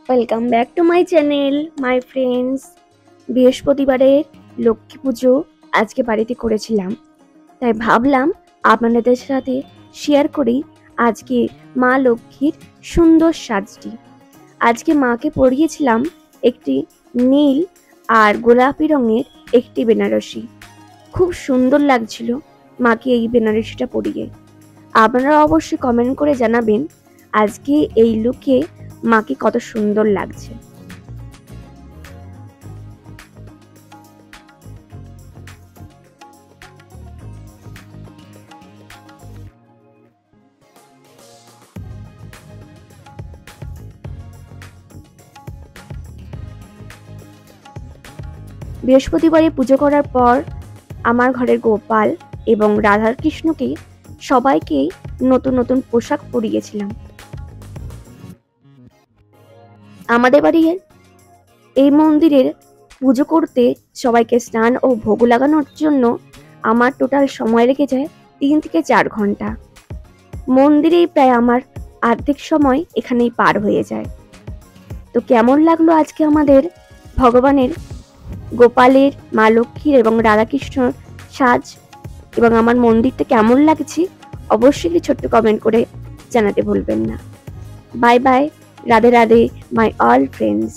Welcome back to my channel my friends. বৃহস্পতিবারের লক্ষ্মী পুজো আজকে বাড়িতে করেছিলাম, তাই ভাবলাম আপনাদের সাথে শেয়ার করি আজকে মা লক্ষ্মীর সুন্দর সাজটি। আজকে মাকে পরিয়েছিলাম একটি নীল আর গোলাপি রঙের একটি বেনারসি। খুব সুন্দর লাগছিল মাকে এই বেনারসিটা পরিয়ে। আপনারা অবশ্যই কমেন্ট করে জানাবেন আজকে এই লুকে মাকে কত সুন্দর লাগছে। বৃহস্পতিবারে পুজো করার পর আমার ঘরের গোপাল এবং রাধাকৃষ্ণকে সবাইকে নতুন নতুন পোশাক পরিয়েছিলাম। আমাদের বাড়ির এই মন্দিরের পুজো করতে সবাইকে স্নান ও ভোগ লাগানোর জন্য আমার টোটাল সময় লেগে যায় 3 থেকে 4 ঘন্টা। মন্দিরেই প্রায় আমার অর্ধেক সময় এখানেই পার হয়ে যায়। তো কেমন লাগলো আজকে আমাদের ভগবানের, গোপালের, মা লক্ষ্মীর এবং রাধাকৃষ্ণর সাজ এবং আমার মন্দিরটা কেমন লাগছে অবশ্যই ছোট্ট কমেন্ট করে জানাতে ভুলবেন না। Bye bye, Radhe Radhe my all friends.